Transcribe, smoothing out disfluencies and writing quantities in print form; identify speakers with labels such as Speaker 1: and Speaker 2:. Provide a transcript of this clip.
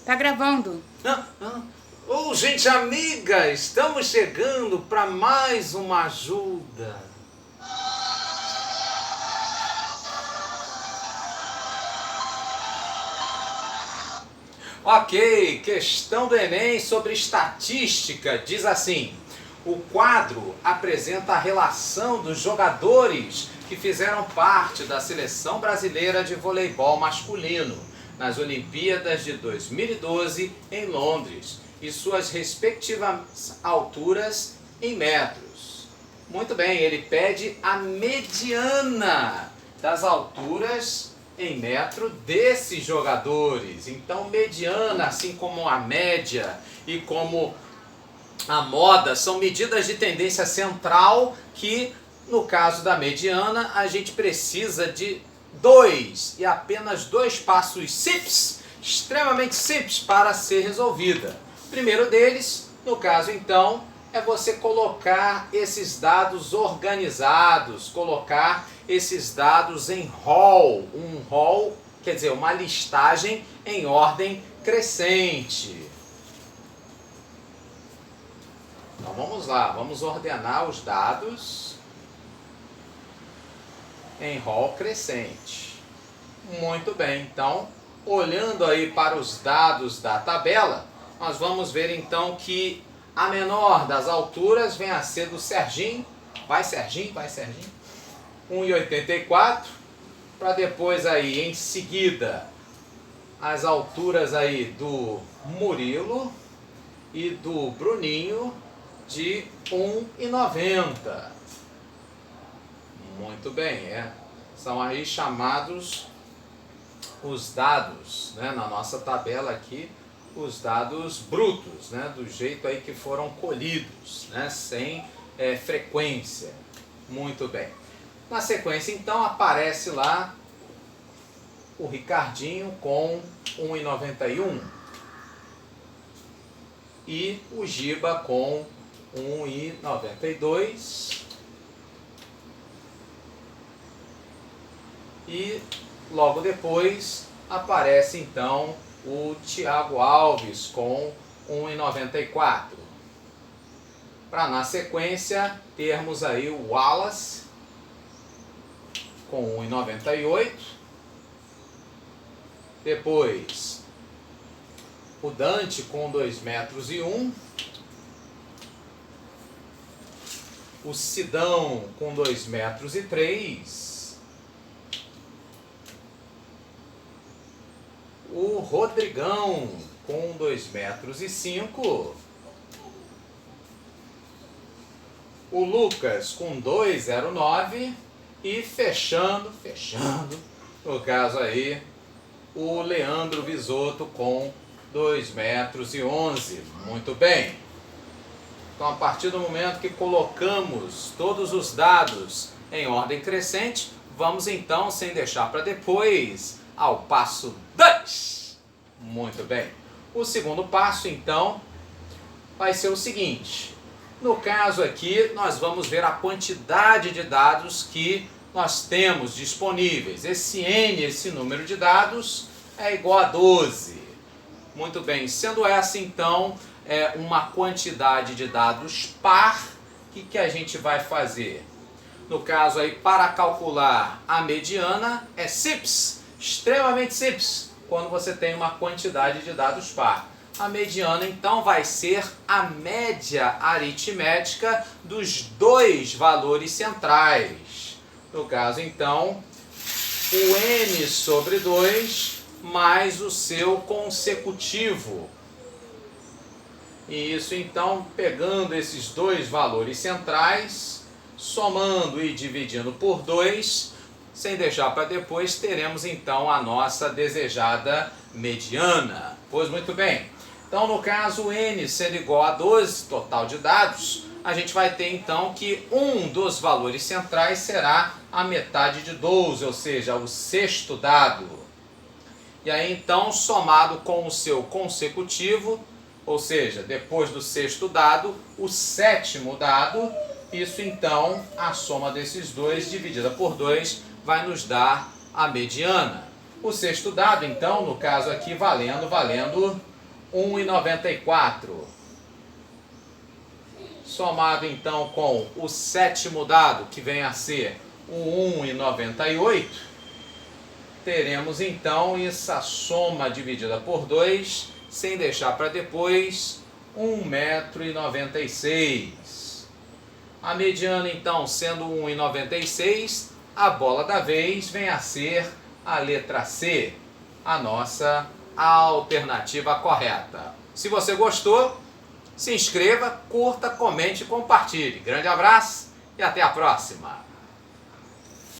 Speaker 1: Tá gravando.
Speaker 2: Oh, gente amiga, estamos chegando para mais uma ajuda. Ok, questão do Enem sobre estatística diz assim: o quadro apresenta a relação dos jogadores que fizeram parte da seleção brasileira de voleibol masculino nas Olimpíadas de 2012 em Londres e suas respectivas alturas em metros. Muito bem, ele pede a mediana das alturas em metro desses jogadores. Então, mediana, assim como a média e como a moda, são medidas de tendência central que, no caso da mediana, a gente precisa de dois e apenas dois passos simples, extremamente simples para ser resolvida. O primeiro deles, no caso então, é você colocar esses dados organizados, colocar esses dados em hall. Um hall quer dizer uma listagem em ordem crescente. Então vamos lá, vamos ordenar os dados em hall crescente. Muito bem, então, olhando aí para os dados da tabela, nós vamos ver então que a menor das alturas vem a ser do Serginho. Vai Serginho, 1,84, para depois aí em seguida as alturas aí do Murilo e do Bruninho de 1,90. Muito bem, são aí chamados os dados, né, na nossa tabela aqui, os dados brutos, né, do jeito aí que foram colhidos, né, sem frequência. Muito bem. Na sequência, então, aparece lá o Ricardinho com 1,91 e o Giba com 1,92 e logo depois aparece então o Thiago Alves com 1,94. Para na sequência termos aí o Wallace com 1,98. Depois o Dante com 2,01 metros. O Sidão com 2,03 metros. O Rodrigão com 2,05 metros. O Lucas com 2,09 e fechando, no caso aí, o Leandro Visoto com 2,11 metros. Muito bem. Então, a partir do momento que colocamos todos os dados em ordem crescente, vamos então, sem deixar para depois, ao passo 2. Muito bem. O segundo passo, então, vai ser o seguinte. No caso aqui, nós vamos ver a quantidade de dados que nós temos disponíveis. Esse N, esse número de dados, é igual a 12. Muito bem. Sendo essa, então, uma quantidade de dados par, o que a gente vai fazer? No caso aí, para calcular a mediana, é simples, extremamente simples, quando você tem uma quantidade de dados par. A mediana, então, vai ser a média aritmética dos dois valores centrais. No caso, então, o n sobre 2 mais o seu consecutivo. E isso, então, pegando esses dois valores centrais, somando e dividindo por 2, sem deixar para depois, teremos, então, a nossa desejada mediana. Pois muito bem. Então, no caso, n sendo igual a 12, total de dados, a gente vai ter, então, que um dos valores centrais será a metade de 12, ou seja, o sexto dado. E aí, então, somado com o seu consecutivo, ou seja, depois do sexto dado, o sétimo dado, isso, então, a soma desses dois, dividida por 2, vai nos dar a mediana. O sexto dado, então, no caso aqui, valendo 1,94. Somado então com o sétimo dado, que vem a ser o 1,98, teremos então essa soma dividida por 2, sem deixar para depois, 1,96 m. A mediana então sendo 1,96, a bola da vez vem a ser a letra C, a nossa alternativa correta. Se você gostou, se inscreva, curta, comente e compartilhe. Grande abraço e até a próxima!